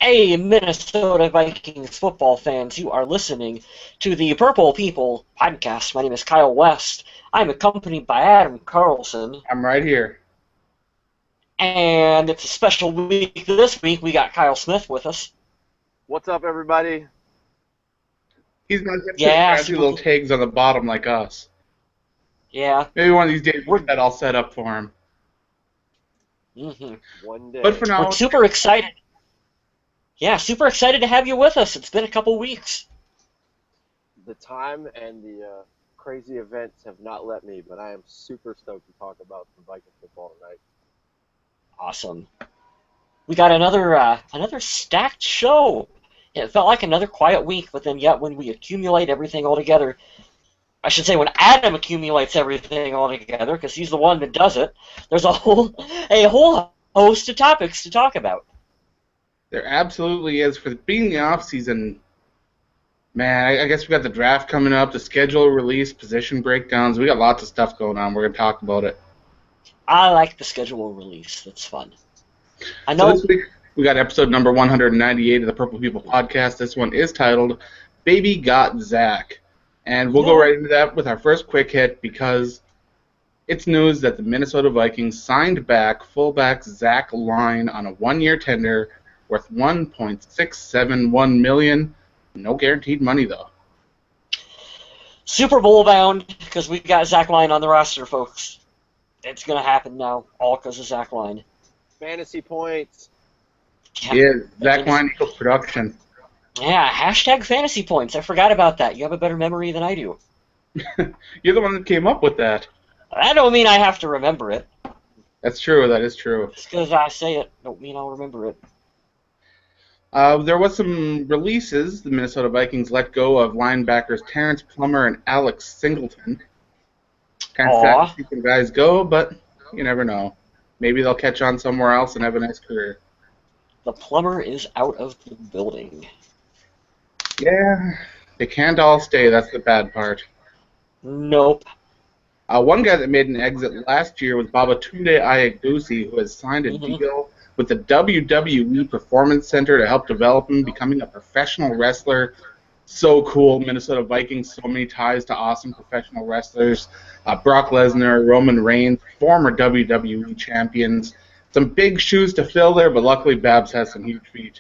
Hey, Minnesota Vikings football fans, you are listening to the Purple People podcast. My name is Kyle West. I'm accompanied by Adam Carlson, I'm right here. and it's a special week. This week we got Kyle Smith with us. What's up, everybody? He's not going to put Yeah, fancy little tags on the bottom like us. yeah, Maybe one of these days we'll we're get that all set up for him. mhm. One day. But for now, We're super excited. Yeah, super excited to have you with us. It's been a couple weeks. The time and the crazy events have not let me, but I am super stoked to talk about some Viking football tonight. Awesome. We got another stacked show. It felt like another quiet week, but then yet when we accumulate everything all together, I should say when Adam accumulates everything all together, because he's the one that does it, there's a whole host of topics to talk about. there absolutely is. For being the off season, man, I guess we got the draft coming up, the schedule release, position breakdowns. We got lots of stuff going on. We're going to talk about it. I like the schedule release. That's fun. I So know. this week we got episode number 198 of the Purple People podcast. This one is titled "Baby Got Zach," and we'll go right into that with our first quick hit because it's news that the Minnesota Vikings signed back fullback Zach Line on a one-year tender worth $1.671 million. No guaranteed money though. Super Bowl bound, because we got Zach Line on the roster, folks. It's going to happen now, all because of Zach Line. Fantasy points. Yeah, Zach Line equals production. Yeah, hashtag fantasy points. I forgot about that. You have a better memory than I do. You're the one that came up with that. That don't mean I have to remember it. That's true. That is true. Just because I say it don't mean I'll remember it. There was some releases. The Minnesota Vikings let go of linebackers Terrence Plummer and Alex Singleton. Kind of sad to see some guys go, but you never know. Maybe they'll catch on somewhere else and have a nice career. The plumber is out of the building. Yeah, they can't all stay. That's the bad part. Nope. One guy that made an exit last year was Babatunde Ayagusi, who has signed a deal with the WWE Performance Center to help develop him, becoming a professional wrestler. So cool. Minnesota Vikings, so many ties to awesome professional wrestlers. Brock Lesnar, Roman Reigns, former WWE champions. Some big shoes to fill there, but luckily Babs has some huge feet.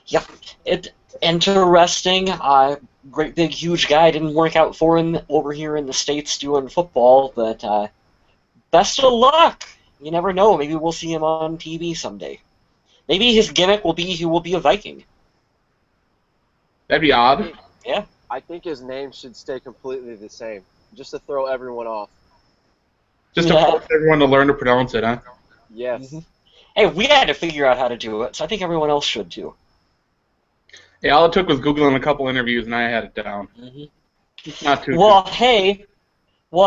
Yep. It's interesting. Great big huge guy didn't work out for him over here in the States doing football, but best of luck. You never know. Maybe we'll see him on TV someday. Maybe his gimmick will be he will be a Viking. That'd be odd. Yeah. I think his name should stay completely the same, just to throw everyone off. Just to force everyone to learn to pronounce it, huh? Yes. Hey, we had to figure out how to do it, so I think everyone else should too. Yeah, all it took was Googling a couple interviews, and I had it down. It's not too Well,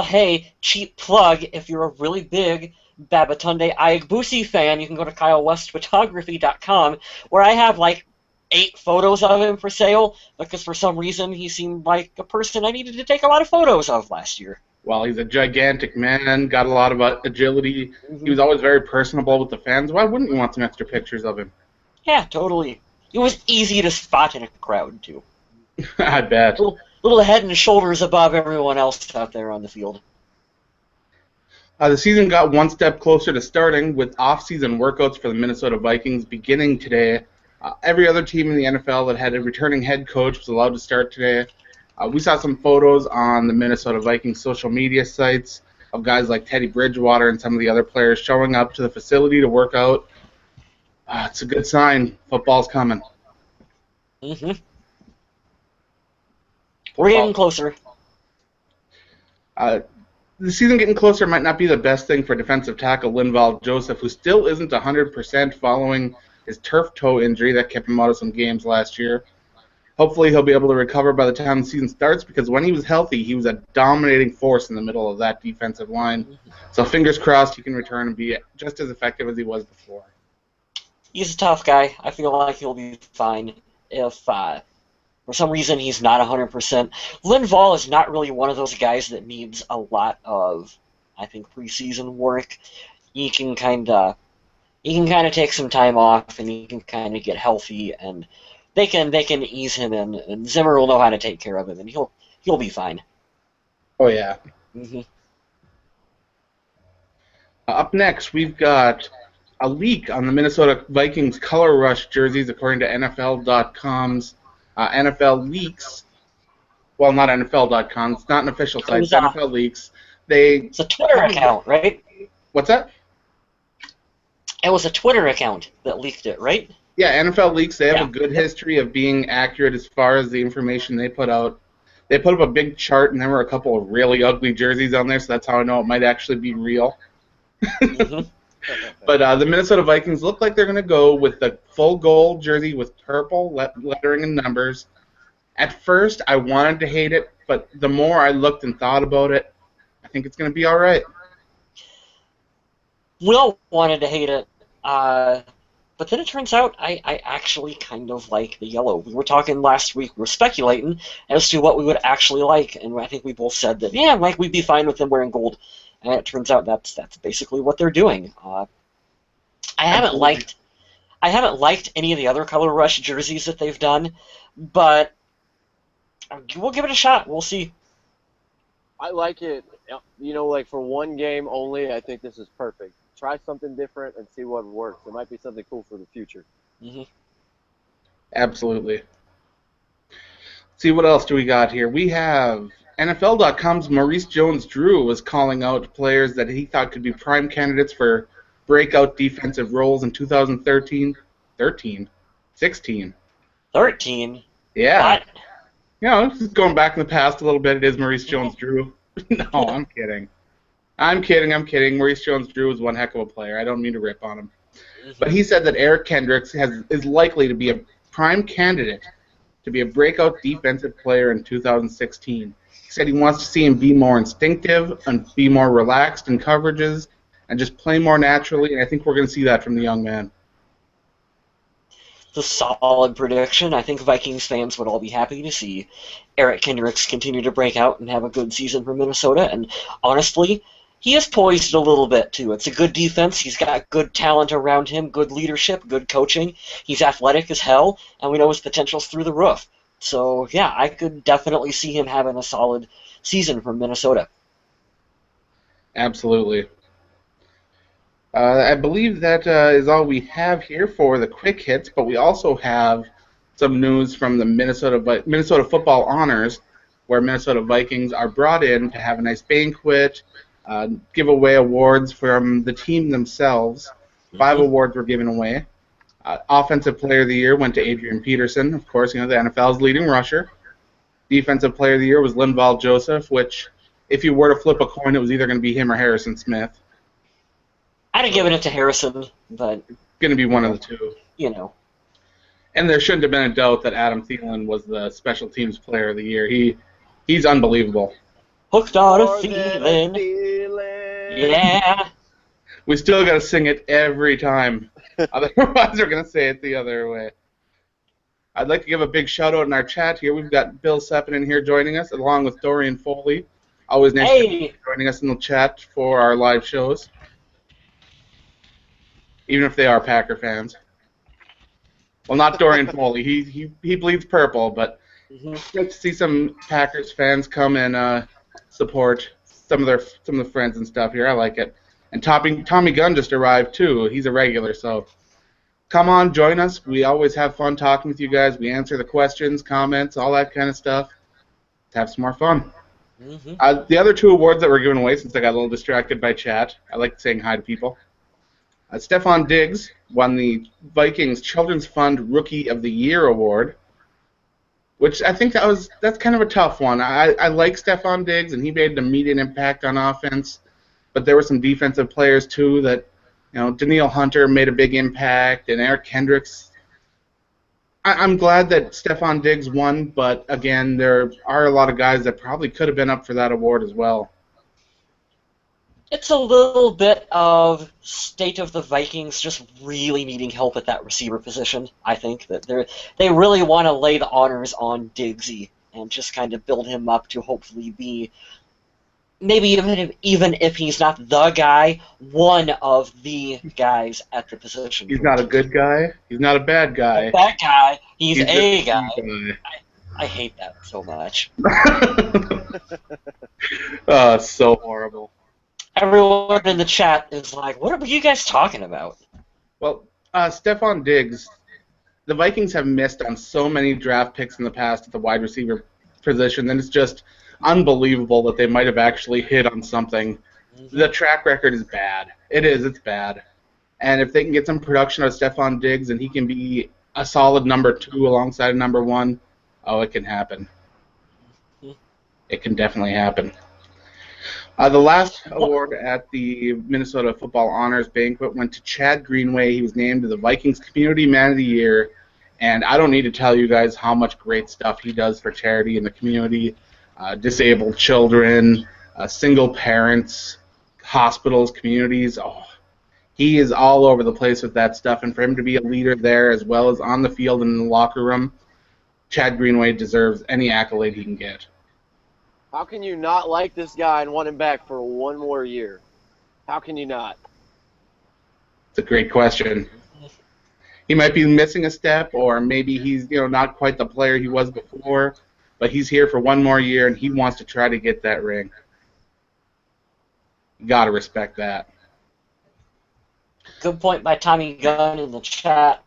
hey, cheap plug. If you're a really big Babatunde Ayagusi fan, you can go to KyleWestPhotography.com, where I have like 8 photos of him for sale, because for some reason he seemed like a person I needed to take a lot of photos of last year. Well, he's a gigantic man, got a lot of agility. He was always very personable with the fans. Why wouldn't you want some extra pictures of him? Yeah, totally. It was easy to spot in a crowd, too. I bet. Little head and shoulders above everyone else out there on the field. The season got one step closer to starting with off-season workouts for the Minnesota Vikings beginning today. Every other team in the NFL that had a returning head coach was allowed to start today. We saw some photos on the Minnesota Vikings social media sites of guys like Teddy Bridgewater and some of the other players showing up to the facility to work out. It's a good sign. Football's coming. We're getting closer. The season getting closer might not be the best thing for defensive tackle Linval Joseph, who still isn't 100% following his turf toe injury that kept him out of some games last year. Hopefully he'll be able to recover by the time the season starts, because when he was healthy, he was a dominating force in the middle of that defensive line. So fingers crossed he can return and be just as effective as he was before. He's a tough guy. I feel like he'll be fine if for some reason he's not 100%. Linval is not really one of those guys that needs a lot of, I think, preseason work. He can kind of he can kind of take some time off, and he can kind of get healthy, and they can ease him in, and Zimmer will know how to take care of him, and he'll be fine. Oh yeah. Hmm. Up next, we've got a leak on the Minnesota Vikings color rush jerseys, according to NFL.com's NFL leaks. Well, not NFL.com. It's not an official It site. was It's NFL leaks. They it's a Twitter account, right? what's that? It was a Twitter account that leaked it, right? Yeah, NFL leaks. They have a Yeah. good Yep. history of being accurate as far as the information they put out. They put up a big chart, and there were a couple of really ugly jerseys on there, so that's how I know it might actually be real. Hmm. But the Minnesota Vikings look like they're going to go with the full gold jersey with purple lettering and numbers. At first, I wanted to hate it, but the more I looked and thought about it, I think it's going to be all right. We all wanted to hate it, but then it turns out I actually kind of like the yellow. We were talking last week, we were speculating as to what we would actually like, and I think we both said that, yeah, like we'd be fine with them wearing gold, and it turns out that's basically what they're doing. I haven't Absolutely. liked I haven't liked any of the other Color Rush jerseys that they've done, but we'll give it a shot. We'll see. I like it. Like for one game only, I think this is perfect. Try something different and see what works. It might be something cool for the future. Hmm. Absolutely. See, what else do we got here? We have NFL.com's Maurice Jones-Drew was calling out players that he thought could be prime candidates for breakout defensive roles in 2013, 16. 13. Yeah. What? Just going back in the past a little bit, it is Maurice Jones-Drew. No, I'm kidding. I'm kidding. Maurice Jones-Drew is one heck of a player. I don't mean to rip on him. But Hmm. he said that Eric Kendricks is likely to be a prime candidate to be a breakout defensive player in 2016. He said he wants to see him be more instinctive and be more relaxed in coverages and just play more naturally, and I think we're going to see that from the young man. It's a solid prediction. I think Vikings fans would all be happy to see Eric Kendricks continue to break out and have a good season for Minnesota. And honestly, he is poised a little bit too. It's a good defense. He's got good talent around him, good leadership, good coaching. He's athletic as hell, and we know his potential's through the roof. So yeah, I could definitely see him having a solid season for Minnesota. Absolutely. I believe that is all we have here for the quick hits, but we also have some news from the Minnesota Football Honors, where Minnesota Vikings are brought in to have a nice banquet, give away awards from the team themselves. 5 Hmm. awards were given away. Offensive Player of the Year went to Adrian Peterson, of course, the NFL's leading rusher. Defensive Player of the Year was Linval Joseph, which, if you were to flip a coin, it was either going to be him or Harrison Smith. I'd have So given it to Harrison, but going to be you one of the know, two. you know, And there shouldn't have been a doubt that Adam Thielen was the special teams player of the year. He's unbelievable. hooked on a More than a feeling. feeling. Yeah. We still got to sing it every time. Otherwise, we're going to say it the other way. I'd like to give a big shout out in our chat here. We've got Bill Seppin in here joining us, along with Dorian Foley. Always nice to have you Hey. joining us in the chat for our live shows, even if they are Packer fans. Well, not Dorian Foley. He bleeds purple, but Hmm. great to see some Packers fans come and support some of the friends and stuff here. I like it. And Tommy Gunn just arrived too. He's a regular, so come on, join us. We always have fun talking with you guys. We answer the questions, comments, all that kind of stuff. Let's have some more fun. Hmm. The other 2 awards that were given away, since I got a little distracted by chat, I like saying hi to people. Stephon Diggs won the Vikings Children's Fund Rookie of the Year award, which I think that's kind of a tough one. I like Stephon Diggs, and he made an immediate impact on offense, but there were some defensive players too that, Danielle Hunter made a big impact, and Eric Kendricks. I'm glad that Stephon Diggs won, but again, there are a lot of guys that probably could have been up for that award as well. It's a little bit of state of the Vikings just really needing help at that receiver position. I think that they really want to lay the honors on Diggsy and just kind of build him up to hopefully be maybe even if he's not the guy, one of the guys at the position He's not a group. good guy. He's not a bad guy. That guy, he's He's just a guy. a I hate that so much. guy. Oh, so horrible. Everyone in the chat is like, what are you guys talking about? Well, Stephon Diggs, the Vikings have missed on so many draft picks in the past at the wide receiver position, and it's just unbelievable that they might have actually hit on something. The track record is bad. It's bad. And if they can get some production out of Stephon Diggs and he can be a solid number 2 alongside number 1, oh, it can happen. It can definitely happen. The last award at the Minnesota Football Honors Banquet went to Chad Greenway. He was named the Vikings Community Man of the Year. And I don't need to tell you guys how much great stuff he does for charity in the community. Disabled children, single parents, hospitals, communities. Oh, he is all over the place with that stuff. And for him to be a leader there as well as on the field and in the locker room, Chad Greenway deserves any accolade he can get. How can you not like this guy and want him back for one more year? How can you not? It's a great question. He might be missing a step, or maybe he's not quite the player he was before, but he's here for one more year and he wants to try to get that ring. You gotta respect that. Good point by Tommy Gunn in the chat.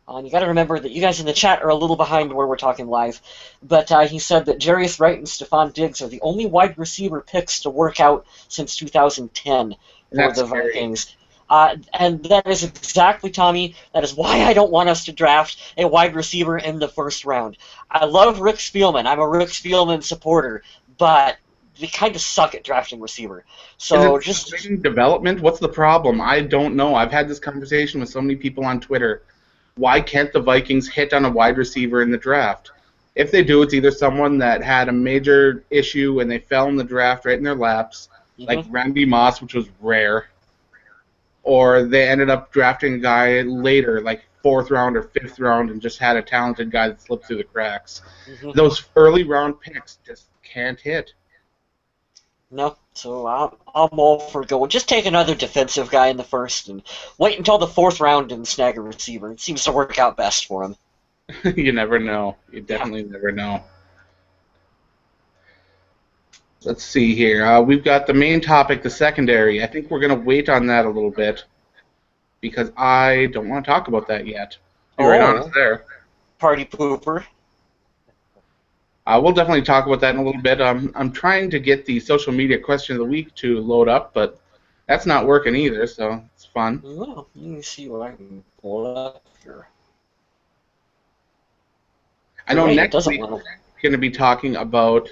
You got to remember that you guys in the chat are a little behind where we're talking live, but he said that Jarius Wright and Stephon Diggs are the only wide receiver picks to work out since 2010 for That's the scary. Vikings. And that is exactly, Tommy, that is why I don't want us to draft a wide receiver in the first round. I love Rick Spielman. I'm a Rick Spielman supporter, but they kind of suck at drafting receiver. So Is it just position development? What's the problem? I don't know. I've had this conversation with so many people on Twitter. Why can't the Vikings hit on a wide receiver in the draft? If they do, it's either someone that had a major issue and they fell in the draft right in their laps, like Randy Moss, which was rare, or they ended up drafting a guy later, like 4th round or 5th round, and just had a talented guy that slipped through the cracks. Those early round picks just can't hit. No, so I'm all for going. Just take another defensive guy in the first and wait until the 4th round and snag a receiver. It seems to work out best for him. You never know. You definitely never know. Let's see here. We've got the main topic, the secondary. I think we're going to wait on that a little bit because I don't want to talk about that yet. Be right honest there. Party pooper. We'll definitely talk about that in a little bit. I'm trying to get the social media question of the week to load up, but that's not working either, so it's fun. Well, let me see what I can pull up here. I know next week we're going to be talking about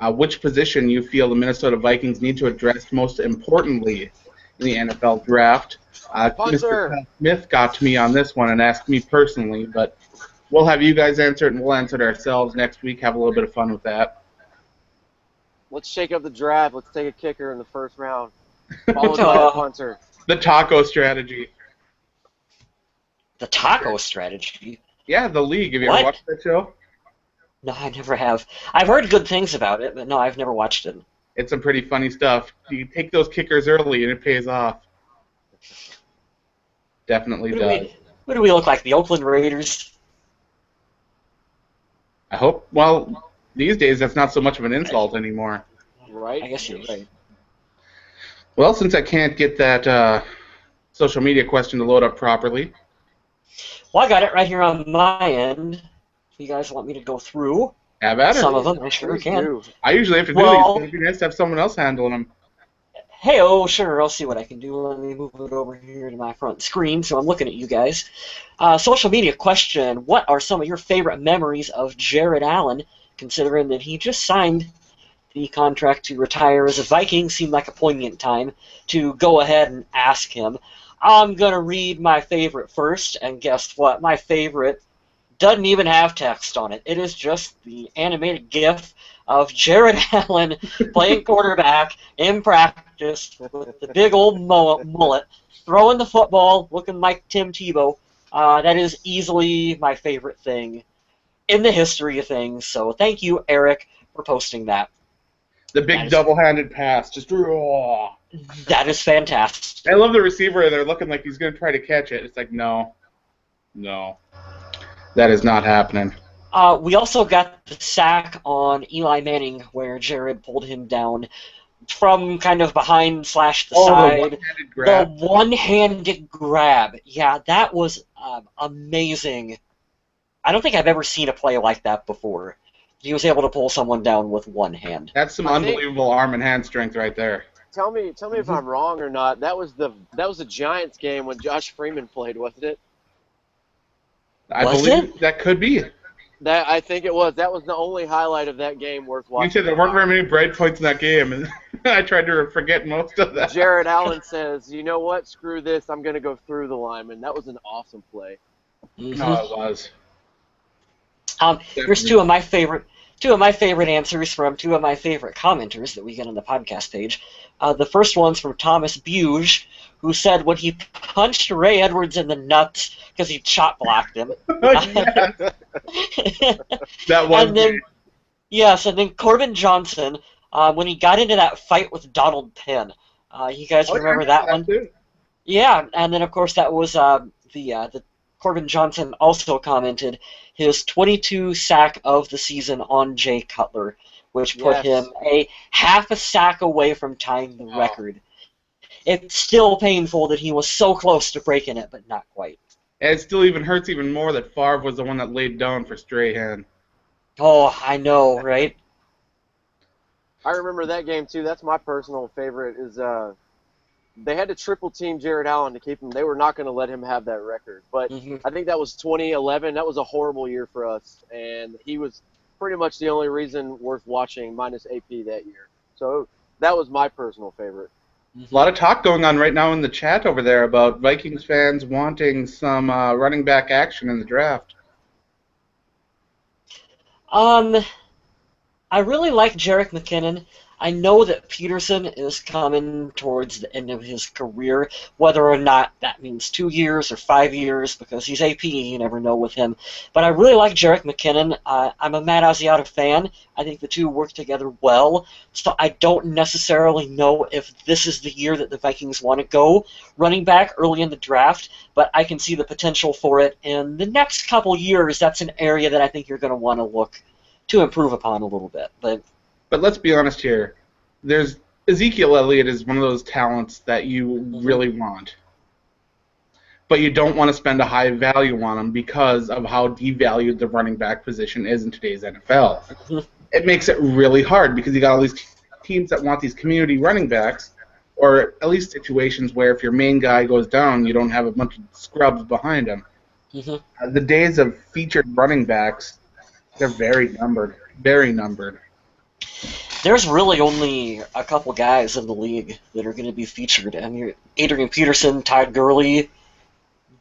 which position you feel the Minnesota Vikings need to address most importantly in the NFL draft. Mr. Smith got to me on this one and asked me personally, but we'll have you guys answer it, and we'll answer it ourselves next week. Have a little bit of fun with that. Let's shake up the draft. Let's take a kicker in the first round, followed by a punter. The taco strategy. The taco strategy? Yeah, The League. Have you ever watched that show? No, I never have. I've heard good things about it, but no, I've never watched it. It's some pretty funny stuff. You take those kickers early, and it pays off. Definitely does. What do we look like, the Oakland Raiders? I hope. Well, these days that's not so much of an insult anymore. Right? I guess you're right. Well, since I can't get that social media question to load up properly. Well, I got it right here on my end. If you guys want me to go through have at it. Some of them, I sure can. I usually have to do these, so it'd be nice to have someone else handling them. Hey, oh, sure, I'll see what I can do. Let me move it over here to my front screen so I'm looking at you guys. Social media question, what are some of your favorite memories of Jared Allen, considering that he just signed the contract to retire as a Viking? Seemed like a poignant time to go ahead and ask him. I'm going to read my favorite first, and guess what? My favorite doesn't even have text on it. It is just the animated GIF of Jared Allen playing quarterback in practice with the big old mullet, throwing the football, looking like Tim Tebow. That is easily my favorite thing in the history of things. So thank you, Eric, for posting that. The big double-handed pass, just raw. That is fantastic. I love the receiver. They're looking like he's going to try to catch it. It's like, no, that is not happening. We also got the sack on Eli Manning where Jared pulled him down from kind of behind / the side. The one-handed grab. The one-handed grab. Yeah, that was amazing. I don't think I've ever seen a play like that before. He was able to pull someone down with one hand. That's some unbelievable arm and hand strength right there. Tell me if I'm wrong or not. That was the Giants game when Josh Freeman played, wasn't it? I believe that could be. I think it was. That was the only highlight of that game worth watching. You said there weren't very many bright points in that game, and I tried to forget most of that. Jared Allen says, "You know what? Screw this. I'm going to go through the lineman." That was an awesome play. No, it was. Here's two of my favorite answers from two of my favorite commenters that we get on the podcast page. The first one's from Thomas Buge, who said when he punched Ray Edwards in the nuts because he chop blocked him. That was. And then, yes, and then Corbin Johnson when he got into that fight with Donald Penn. You guys remember that one? Too. Yeah, and then of course that was the Corbin Johnson also commented his 22 sack of the season on Jay Cutler, which put him a half a sack away from tying the record. It's still painful that he was so close to breaking it, but not quite. And it still even hurts even more that Favre was the one that laid down for Strahan. Oh, I know, right? I remember that game too. That's my personal favorite. Is they had to triple team Jared Allen to keep him. They were not going to let him have that record. But I think that was 2011. That was a horrible year for us, and he was pretty much the only reason worth watching, minus AP that year. So that was my personal favorite. A lot of talk going on right now in the chat over there about Vikings fans wanting some running back action in the draft. I really like Jerick McKinnon. I know that Peterson is coming towards the end of his career, whether or not that means 2 years or 5 years, because he's AP, you never know with him. But I really like Jerick McKinnon. I'm a Matt Asiata fan. I think the two work together well, so I don't necessarily know if this is the year that the Vikings want to go running back early in the draft, but I can see the potential for it in the next couple years. That's an area that I think you're going to want to look to improve upon a little bit. But let's be honest here. Ezekiel Elliott is one of those talents that you really want. But you don't want to spend a high value on him because of how devalued the running back position is in today's NFL. It makes it really hard because you got all these teams that want these community running backs, or at least situations where if your main guy goes down, you don't have a bunch of scrubs behind him. The days of featured running backs, they're very numbered. Very numbered. There's really only a couple guys in the league that are going to be featured. I mean, Adrian Peterson, Todd Gurley.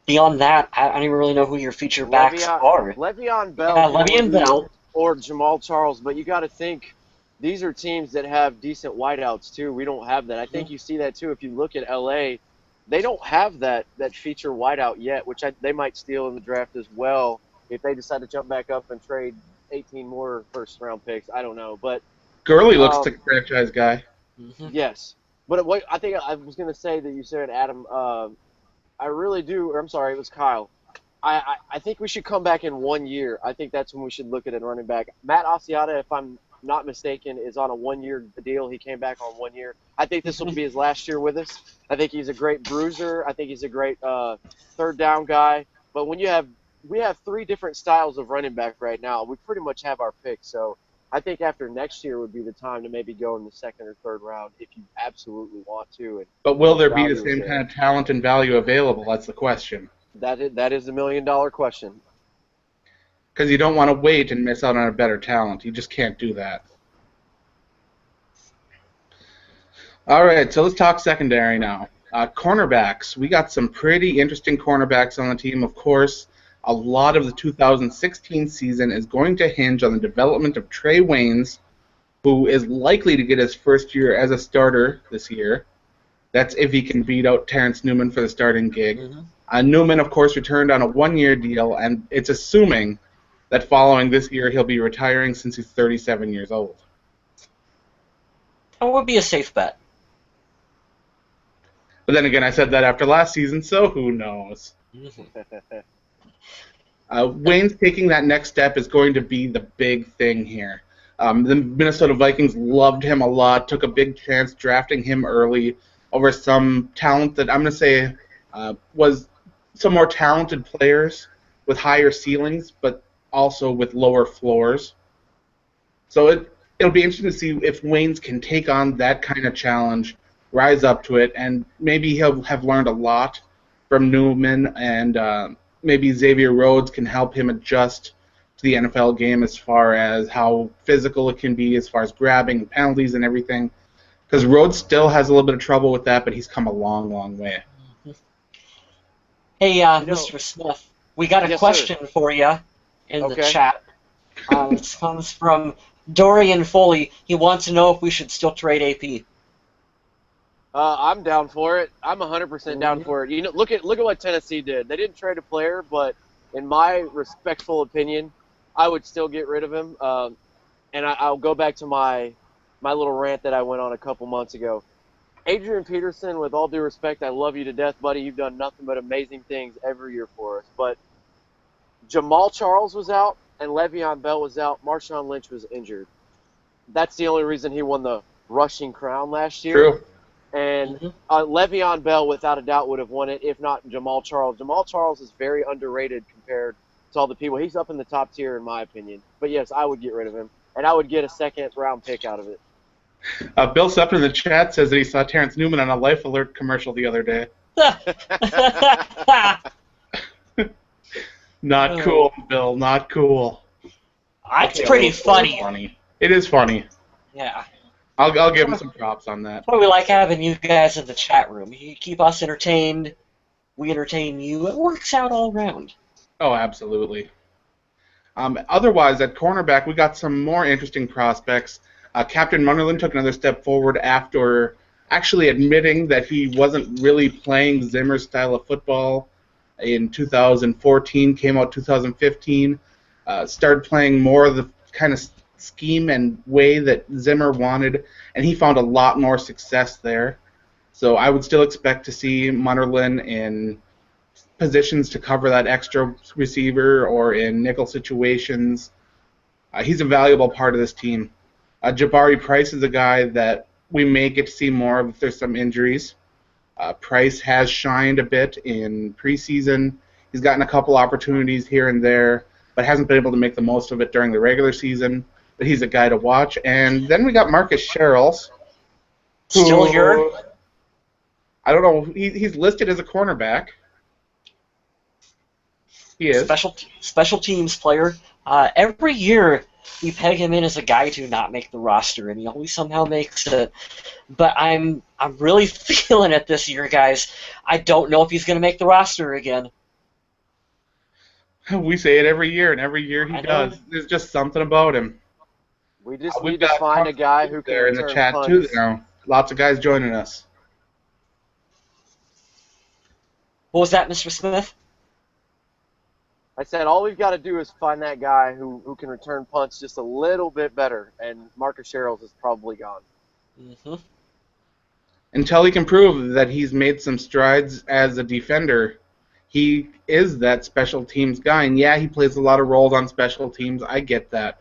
Beyond that, I don't even really know who your feature backs are. Le'Veon Bell. Yeah, Le'Veon Bell. Or Jamal Charles. But you got to think, these are teams that have decent wideouts, too. We don't have that. I think you see that, too. If you look at L.A., they don't have that feature wideout yet, which they might steal in the draft as well if they decide to jump back up and trade 18 more first-round picks. I don't know. But Gurley looks like a franchise guy. Yes. But what I think I was going to say that you said, Adam, I really do, or I'm sorry, it was Kyle. I think we should come back in 1 year. I think that's when we should look at it running back. Matt Asiata, if I'm not mistaken, is on a 1 year deal. He came back on 1 year. I think this will be his last year with us. I think he's a great bruiser. I think he's a great third down guy. But when we have three different styles of running back right now, we pretty much have our pick. So I think after next year would be the time to maybe go in the second or third round if you absolutely want to. But will there be the same kind of talent and value available? That's the question. That is the $1 million question. Because you don't want to wait and miss out on a better talent. You just can't do that. All right, so let's talk secondary now. Cornerbacks. We got some pretty interesting cornerbacks on the team, of course. A lot of the 2016 season is going to hinge on the development of Trey Waynes, who is likely to get his first year as a starter this year. That's if he can beat out Terrence Newman for the starting gig. Newman, of course, returned on a 1 year deal, and it's assuming that following this year he'll be retiring since he's 37 years old. That would be a safe bet. But then again, I said that after last season, so who knows? Wayne's taking that next step is going to be the big thing here. The Minnesota Vikings loved him a lot, took a big chance drafting him early over some talent that I'm going to say was some more talented players with higher ceilings, but also with lower floors. So it'll be interesting to see if Waynes can take on that kind of challenge, rise up to it, and maybe he'll have learned a lot from Newman, and maybe Xavier Rhodes can help him adjust to the NFL game as far as how physical it can be, as far as grabbing penalties and everything. Because Rhodes still has a little bit of trouble with that, but he's come a long, long way. Hey, Mr. Smith, we got a Yes, question sir. for you in the Okay. chat. This comes from Dorian Foley. He wants to know if we should still trade AP. I'm down for it. I'm 100% down for it. You know, look at what Tennessee did. They didn't trade a player, but in my respectful opinion, I would still get rid of him. And I'll go back to my little rant that I went on a couple months ago. Adrian Peterson, with all due respect, I love you to death, buddy. You've done nothing but amazing things every year for us. But Jamal Charles was out and Le'Veon Bell was out. Marshawn Lynch was injured. That's the only reason he won the rushing crown last year. True. And Le'Veon Bell, without a doubt, would have won it, if not Jamal Charles. Jamal Charles is very underrated compared to all the people. He's up in the top tier, in my opinion. But, yes, I would get rid of him. And I would get a second-round pick out of it. Bill Sutton in the chat says that he saw Terrence Newman on a Life Alert commercial the other day. Not cool, Bill. Not cool. That's pretty funny. It is funny. Yeah. I'll give him some props on that. That's why we like having you guys in the chat room. You keep us entertained. We entertain you. It works out all around. Oh, absolutely. Otherwise, at cornerback, we got some more interesting prospects. Captain Munnerlyn took another step forward after actually admitting that he wasn't really playing Zimmer's style of football in 2014, came out 2015, started playing more of the kind of scheme and way that Zimmer wanted, and he found a lot more success there. So I would still expect to see Munnerlyn in positions to cover that extra receiver or in nickel situations. He's a valuable part of this team. Jabari Price is a guy that we may get to see more of if there's some injuries. Price has shined a bit in preseason. He's gotten a couple opportunities here and there, but hasn't been able to make the most of it during the regular season. But he's a guy to watch. And then we got Marcus Sherrills. Still here? I don't know. He's listed as a cornerback. He is. Special teams player. Every year we peg him in as a guy to not make the roster, and he always somehow makes it. But I'm really feeling it this year, guys. I don't know if he's going to make the roster again. We say it every year, and every year he does. There's just something about him. We just need to find a guy who can there in the return chat punts. too. Now, lots of guys joining us. What was that, Mr. Smith? I said all we've got to do is find that guy who can return punts just a little bit better, and Marcus Sherrills is probably gone. Mm-hmm. Until he can prove that he's made some strides as a defender, he is that special teams guy. And yeah, he plays a lot of roles on special teams. I get that.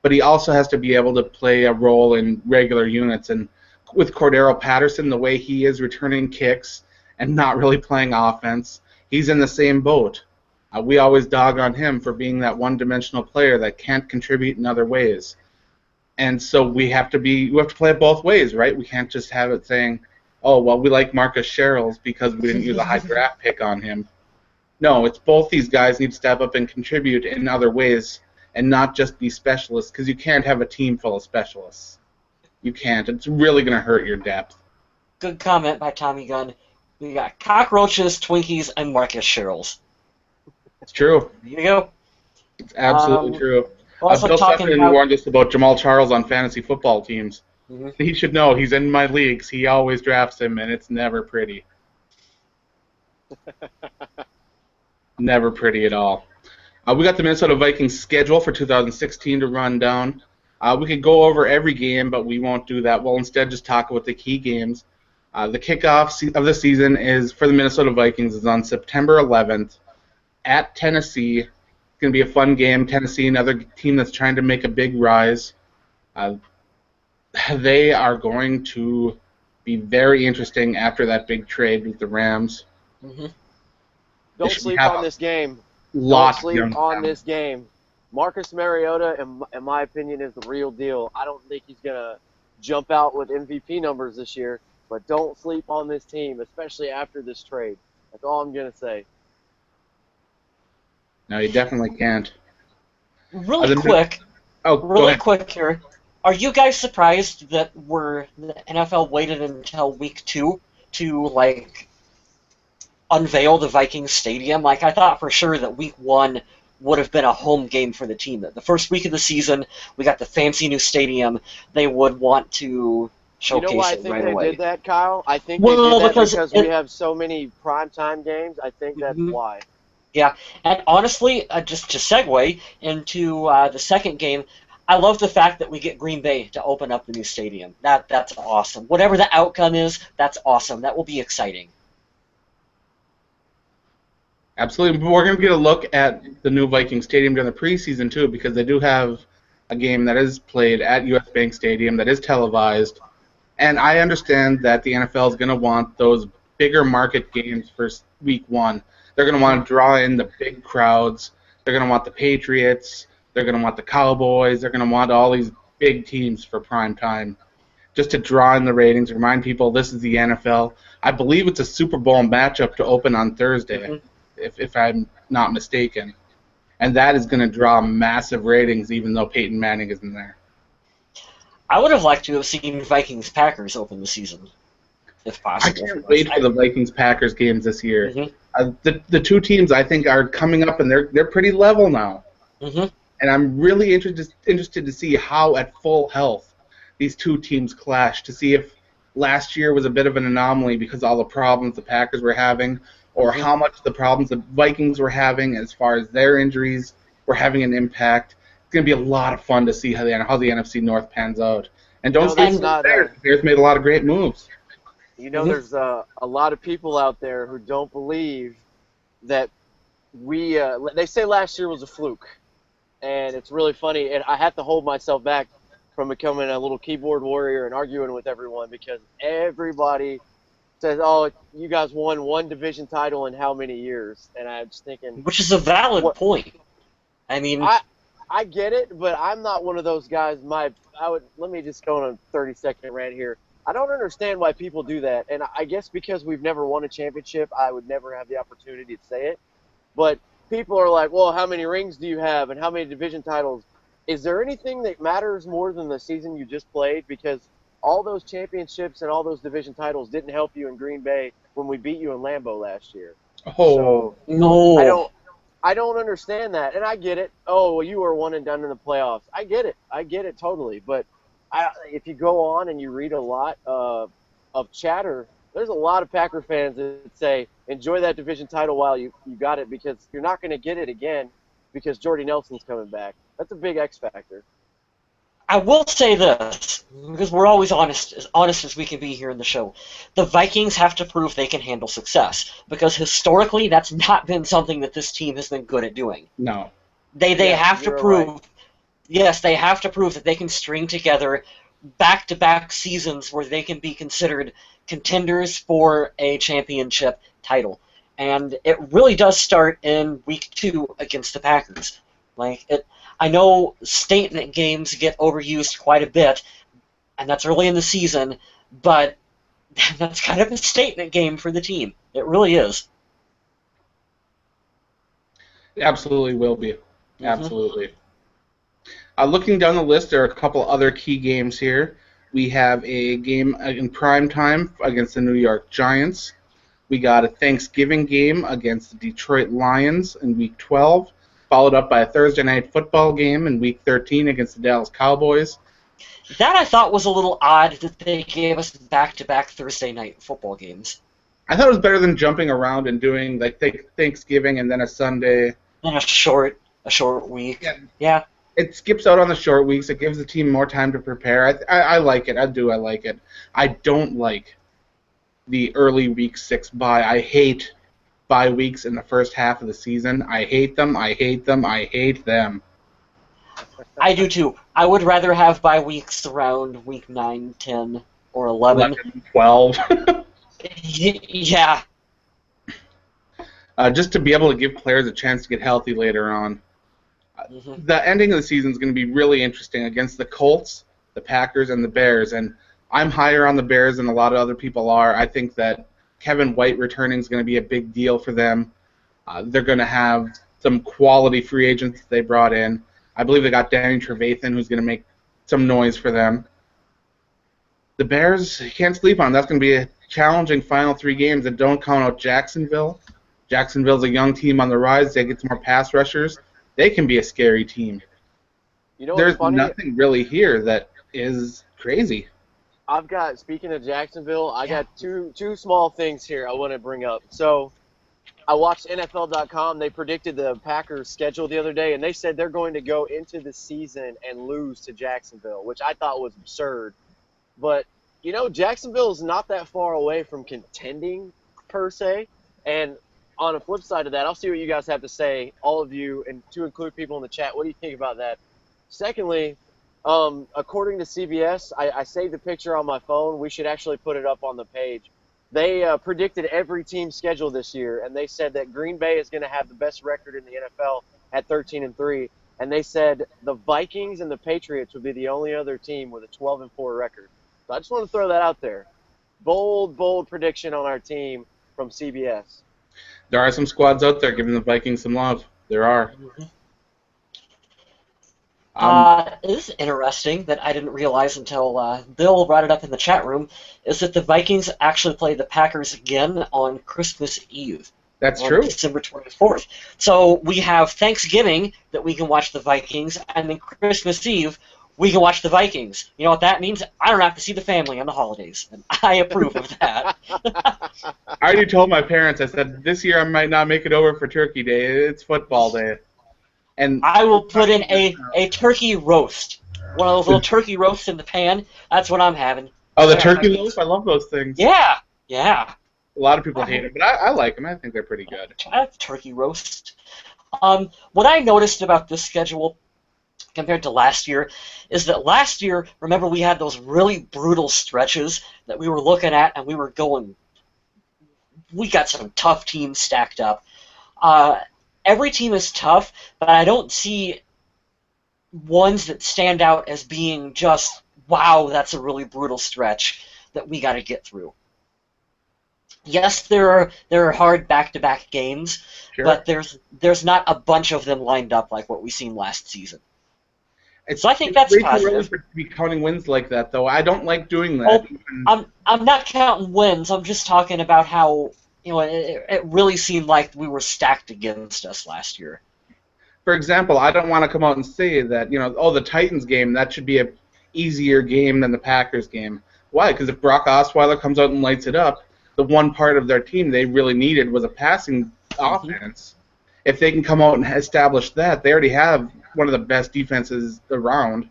But he also has to be able to play a role in regular units. And with Cordero Patterson, the way he is returning kicks and not really playing offense, he's in the same boat. We always dog on him for being that one-dimensional player that can't contribute in other ways. And so we have to play it both ways, right? We can't just have it saying, oh, well, we like Marcus Sherrills because we didn't use a high draft pick on him. No, it's both these guys need to step up and contribute in other ways and not just be specialists, because you can't have a team full of specialists. You can't. It's really going to hurt your depth. Good comment by Tommy Gunn. We got cockroaches, Twinkies, and Marcus Sherrills. It's true. There you go. It's absolutely true. Also Bill talking Sutton about... warned us about Jamal Charles on fantasy football teams. Mhm. He should know. He's in my leagues. He always drafts him, and it's never pretty. Never pretty at all. We got the Minnesota Vikings schedule for 2016 to run down. We could go over every game, but we won't do that. We'll instead just talk about the key games. The kickoff of the season is for the Minnesota Vikings is on September 11th at Tennessee. It's going to be a fun game. Tennessee, another team that's trying to make a big rise. Uh, they are going to be very interesting after that big trade with the Rams. Hmm. Don't sleep on this game. Don't Lot of sleep young on talent. this game. Marcus Mariota, in my opinion, is the real deal. I don't think he's going to jump out with MVP numbers this year, but don't sleep on this team, especially after this trade. That's all I'm going to say. No, you definitely can't. Really The- quick, Oh, go really ahead. quick here. Are you guys surprised that the NFL waited until week 2 to unveil the Vikings stadium? Like, I thought for sure that week 1 would have been a home game for the team. That the first week of the season, we got the fancy new stadium. They would want to You showcase know why I it think right they away. did that, Kyle? I think they Well, did that because because we have so many primetime games. I think that's Mhm. why. Yeah, and honestly, just to segue into the second game, I love the fact that we get Green Bay to open up the new stadium. That's awesome. Whatever the outcome is, that's awesome. That will be exciting. Absolutely. We're going to get a look at the new Viking Stadium during the preseason, too, because they do have a game that is played at US Bank Stadium that is televised. And I understand that the NFL is going to want those bigger market games for week 1. They're going to want to draw in the big crowds. They're going to want the Patriots. They're going to want the Cowboys. They're going to want all these big teams for prime time just to draw in the ratings, remind people this is the NFL. I believe it's a Super Bowl matchup to open on Thursday, Mhm. if I'm not mistaken. And that is going to draw massive ratings, even though Peyton Manning isn't there. I would have liked to have seen Vikings Packers open the season, if I possible. can't wait for the Vikings-Packers games this year. Mhm. The two teams, I think, are coming up, and they're pretty level now. Mhm. And I'm really interested to see how, at full health, these two teams clash, to see if last year was a bit of an anomaly because of all the problems the Packers were having, or Mhm. how much the problems the Vikings were having as far as their injuries were having an impact. It's going to be a lot of fun to see how the NFC North pans out. And You don't know, sleep that's on the not. Bears. The Bears made a lot of great moves. Mhm. There's a lot of people out there who don't believe that we. They say last year was a fluke, and it's really funny. And I have to hold myself back from becoming a little keyboard warrior and arguing with everyone because everybody says, "Oh, you guys won one division title in how many years?" And I'm just thinking, Which is a valid what? point. I mean, I I get it, but I'm not one of those guys. I would let me just go on a 30-second rant here. I don't understand why people do that, and I guess because we've never won a championship, I would never have the opportunity to say it. But people are like, "Well, how many rings do you have, and how many division titles?" Is there anything that matters more than the season you just played? Because all those championships and all those division titles didn't help you in Green Bay when we beat you in Lambeau last year. Oh, So I no. don't I don't understand that, and I get it. Oh, well, you were one and done in the playoffs. I get it. I get it totally. But if you go on and you read a lot of chatter, there's a lot of Packer fans that say enjoy that division title while you got it because you're not going to get it again because Jordy Nelson's coming back. That's a big X factor. I will say this, because we're always honest as we can be here in the show. The Vikings have to prove they can handle success, because historically that's not been something that this team has been good at doing. no. They Yes, have to you're right. prove, yes, they have to prove that they can string together back-to-back seasons where they can be considered contenders for a championship title. And it really does start in week 2 against the Packers. I know statement games get overused quite a bit, and that's early in the season, but that's kind of a statement game for the team. It really is. It absolutely will be. Hmm. Absolutely. Looking down the list, there are a couple other key games here. We have a game in prime time against the New York Giants. We got a Thanksgiving game against the Detroit Lions in Week 12, followed up by a Thursday night football game in Week 13 against the Dallas Cowboys. That I thought was a little odd that they gave us back-to-back Thursday night football games. I thought it was better than jumping around and doing like Thanksgiving and then a Sunday. In a short week. Yeah, Yeah. It skips out on the short weeks. It gives the team more time to prepare. I like it. I like it. I don't like the early week 6 bye. I hate bye weeks in the first half of the season. I hate them. I hate them. I hate them. I do too. I would rather have bye weeks around week 9, 10, or 11. 11, 12. Yeah. Just to be able to give players a chance to get healthy later on. Mm-hmm. The ending of the season is going to be really interesting against the Colts, the Packers, and the Bears. And I'm higher on the Bears than a lot of other people are. I think that Kevin White returning is going to be a big deal for them. They're going to have some quality free agents that they brought in. I believe they got Danny Trevathan, who's going to make some noise for them. The Bears, you can't sleep on. That's going to be a challenging final 3 games, and don't count out Jacksonville. Jacksonville's a young team on the rise. They get some more pass rushers. They can be a scary team. You know what's There's funny? nothing really here that is crazy. Speaking of Jacksonville, I got two small things here I want to bring up. So I watched NFL.com. They predicted the Packers' schedule the other day, and they said they're going to go into the season and lose to Jacksonville, which I thought was absurd. But, Jacksonville is not that far away from contending, per se. And on the flip side of that, I'll see what you guys have to say, all of you, and to include people in the chat. What do you think about that? Secondly, according to CBS, I saved the picture on my phone. We should actually put it up on the page. They predicted every team's schedule this year, and they said that Green Bay is going to have the best record in the NFL at 13-3, and they said the Vikings and the Patriots would be the only other team with a 12-4 record. So I just want to throw that out there. Bold prediction on our team from CBS. There are some squads out there giving the Vikings some love. There are. This is interesting that I didn't realize until Bill brought it up in the chat room, is that the Vikings actually play the Packers again on Christmas Eve. That's on true. December 24th. So we have Thanksgiving that we can watch the Vikings, and then Christmas Eve we can watch the Vikings. You know what that means? I don't have to see the family on the holidays, and I approve of that. I already told my parents, I said, this year I might not make it over for Turkey Day. It's football day. And I will put in a turkey roast. One of those little turkey roasts in the pan. That's what I'm having. Oh, the turkey loaf? I love those things. Yeah. A lot of people hate it, but I like them. I think they're pretty good. Turkey roast. What I noticed about this schedule compared to last year is that last year, remember, we had those really brutal stretches that we were looking at, and we were going, we got some tough teams stacked up. Every team is tough, but I don't see ones that stand out as being just, wow, that's a really brutal stretch that we got to get through. Yes, there are hard back-to-back games, Sure. but there's not a bunch of them lined up like what we seen last season. So I think that's way too positive. early to be counting wins like that, though. I don't like doing that. I'm not counting wins. I'm just talking about how it really seemed like we were stacked against us last year. For example, I don't want to come out and say that the Titans game, that should be a easier game than the Packers game. Why? Because if Brock Osweiler comes out and lights it up, the one part of their team they really needed was a passing offense. If they can come out and establish that, they already have one of the best defenses around.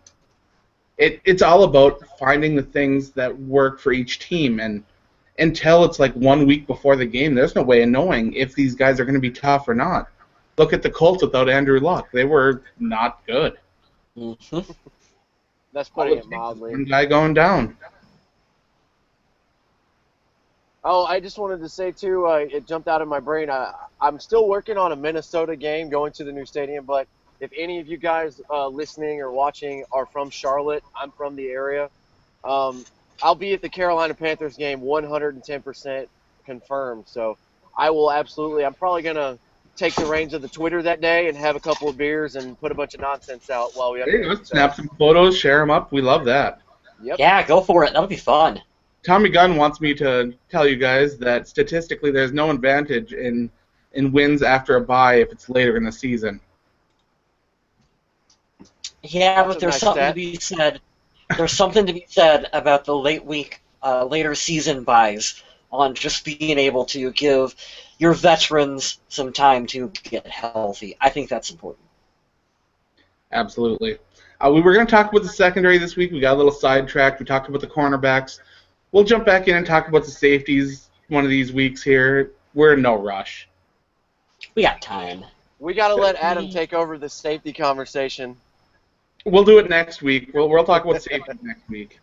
It's all about finding the things that work for each team, and until it's like 1 week before the game, there's no way of knowing if these guys are going to be tough or not. Look at the Colts without Andrew Luck. They were not good. Mm-hmm. That's putting it mildly. One guy going down. Oh, I just wanted to say, too, it jumped out of my brain. I'm still working on a Minnesota game, going to the new stadium, but if any of you guys listening or watching are from Charlotte, I'm from the area, I'll be at the Carolina Panthers game 110% confirmed. So I will absolutely – I'm probably going to take the reins of the Twitter that day and have a couple of beers and put a bunch of nonsense out while we – There you go. Snap some photos, share them up. We love that. Yep. Yeah, go for it. That'll be fun. Tommy Gunn wants me to tell you guys that statistically there's no advantage in wins after a bye if it's later in the season. Yeah, That's but there's nice something stat. to be said. There's something to be said about the later season buys on just being able to give your veterans some time to get healthy. I think that's important. Absolutely. We were going to talk about the secondary this week. We got a little sidetracked. We talked about the cornerbacks. We'll jump back in and talk about the safeties one of these weeks here. We're in no rush. We got time. We got to let Adam take over the safety conversation. We'll do it next week. We'll talk about safety next week.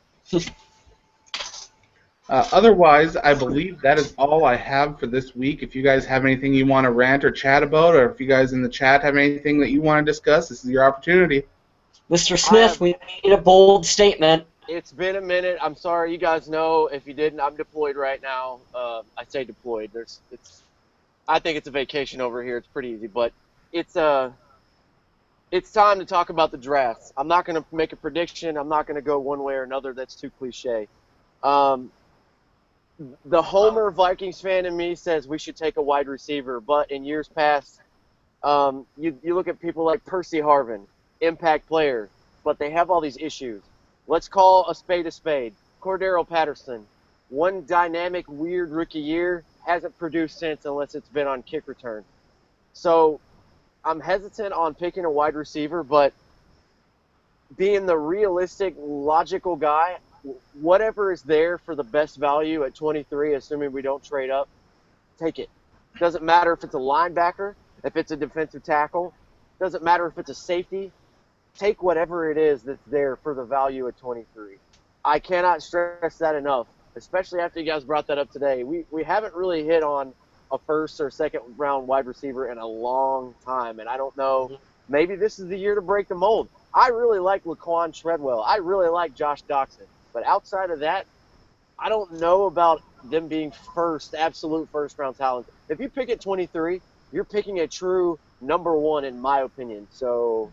Otherwise, I believe that is all I have for this week. If you guys have anything you want to rant or chat about, or if you guys in the chat have anything that you want to discuss, this is your opportunity. Mr. Smith, we need a bold statement. It's been a minute. I'm sorry. You guys know, if you didn't, I'm deployed right now. I say deployed. I think it's a vacation over here. It's pretty easy, but it's time to talk about the drafts. I'm not going to make a prediction. I'm not going to go one way or another. That's too cliche. The Homer Vikings fan in me says we should take a wide receiver, but in years past, you look at people like Percy Harvin, impact player, but they have all these issues. Let's call a spade a spade. Cordero Patterson, one dynamic, weird rookie year, hasn't produced since unless it's been on kick return. So I'm hesitant on picking a wide receiver, but being the realistic, logical guy, whatever is there for the best value at 23, assuming we don't trade up, take it. Doesn't matter if it's a linebacker, if it's a defensive tackle, doesn't matter if it's a safety. Take whatever it is that's there for the value at 23. I cannot stress that enough, especially after you guys brought that up today. We haven't really hit on a first or second round wide receiver in a long time, and I don't know, maybe this is the year to break the mold. I really like Laquan Treadwell. I really like Josh Doxson. But outside of that, I don't know about them being absolute first-round talent. If you pick at 23, you're picking a true number one, in my opinion. So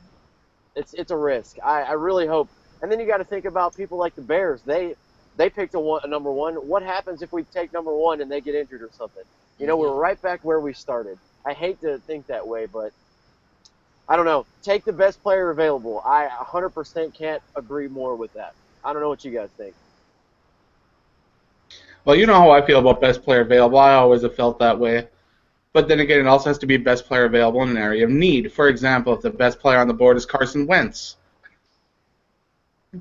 it's a risk. I really hope. And then you got to think about people like the Bears. They picked a number one. What happens if we take number one and they get injured or something? You know, we're right back where we started. I hate to think that way, but I don't know. Take the best player available. I 100% can't agree more with that. I don't know what you guys think. Well, you know how I feel about best player available. I always have felt that way. But then again, it also has to be best player available in an area of need. For example, if the best player on the board is Carson Wentz,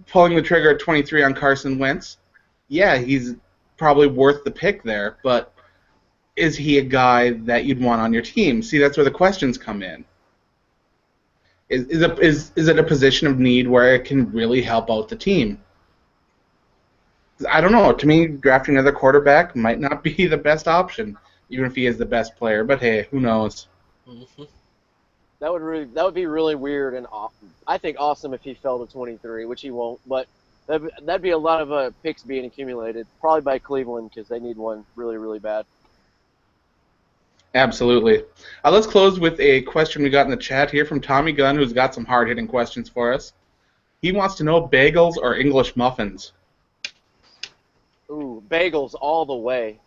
pulling the trigger at 23 on Carson Wentz, yeah, he's probably worth the pick there, but is he a guy that you'd want on your team? See, that's where the questions come in. Is it a position of need where it can really help out the team? I don't know. To me, drafting another quarterback might not be the best option, even if he is the best player. But hey, who knows? Mm-hmm. That would be really weird and I think awesome if he fell to 23, which he won't. But that'd be a lot of picks being accumulated, probably by Cleveland because they need one really, really bad. Absolutely. Let's close with a question we got in the chat here from Tommy Gunn, who's got some hard-hitting questions for us. He wants to know bagels or English muffins. Ooh, bagels all the way.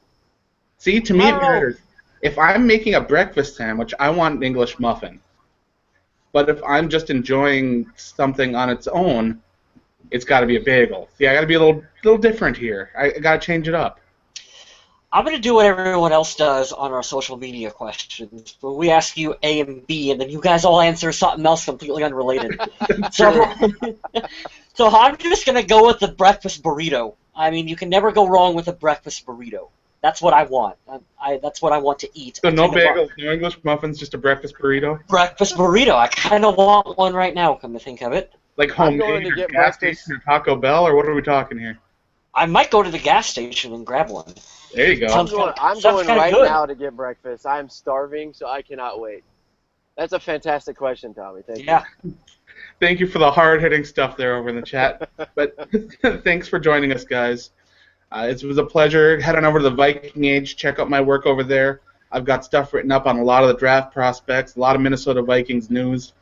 See, to me it matters. If I'm making a breakfast sandwich, I want an English muffin. But if I'm just enjoying something on its own, it's got to be a bagel. See, I got to be a little different here. I got to change it up. I'm going to do what everyone else does on our social media questions. But we ask you A and B, and then you guys all answer something else completely unrelated. So I'm just going to go with the breakfast burrito. I mean, you can never go wrong with a breakfast burrito. That's what I want. That's what I want to eat. So no bagels, no English muffins, just a breakfast burrito? Breakfast burrito. I kind of want one right now, come to think of it. Like homemade or gas station or Taco Bell, or what are we talking here? I might go to the gas station and grab one. There you go. I'm going right now to get breakfast. I'm starving, so I cannot wait. That's a fantastic question, Tommy. Thank you. Thank you for the hard-hitting stuff there over in the chat. But thanks for joining us, guys. It was a pleasure. Head on over to the Viking Age. Check out my work over there. I've got stuff written up on a lot of the draft prospects, a lot of Minnesota Vikings news.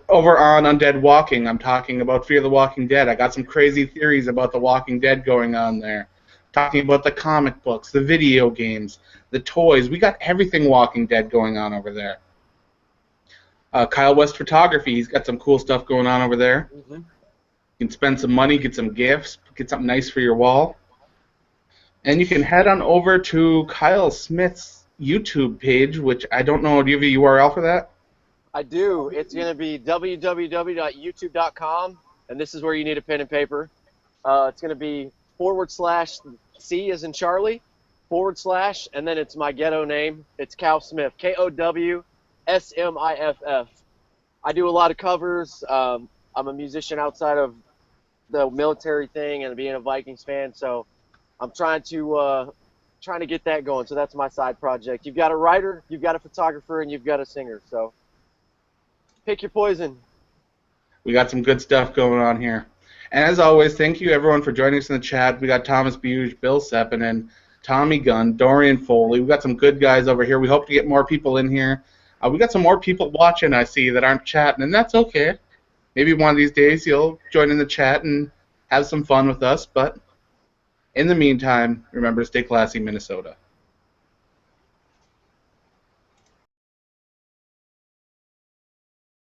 Over on Undead Walking, I'm talking about Fear the Walking Dead. I got some crazy theories about the Walking Dead going on there. Talking about the comic books, the video games, the toys. We got everything Walking Dead going on over there. Kyle West Photography, he's got some cool stuff going on over there. Mm-hmm. You can spend some money, get some gifts, get something nice for your wall. And you can head on over to Kyle Smith's YouTube page, which I don't know, do you have a URL for that? I do. It's going to be www.youtube.com, and this is where you need a pen and paper. It's going to be /C as in Charlie, /, and then it's my ghetto name. It's Cal Smith, KOWSMIFF. I do a lot of covers. I'm a musician outside of the military thing and being a Vikings fan, so I'm trying to get that going. So that's my side project. You've got a writer, you've got a photographer, and you've got a singer. So pick your poison. We got some good stuff going on here. And as always, thank you everyone for joining us in the chat. We got Thomas Buge, Bill Seppinen, Tommy Gunn, Dorian Foley. We got some good guys over here. We hope to get more people in here. We got some more people watching, I see, that aren't chatting, and that's okay. Maybe one of these days you'll join in the chat and have some fun with us. But in the meantime, remember to stay classy, Minnesota.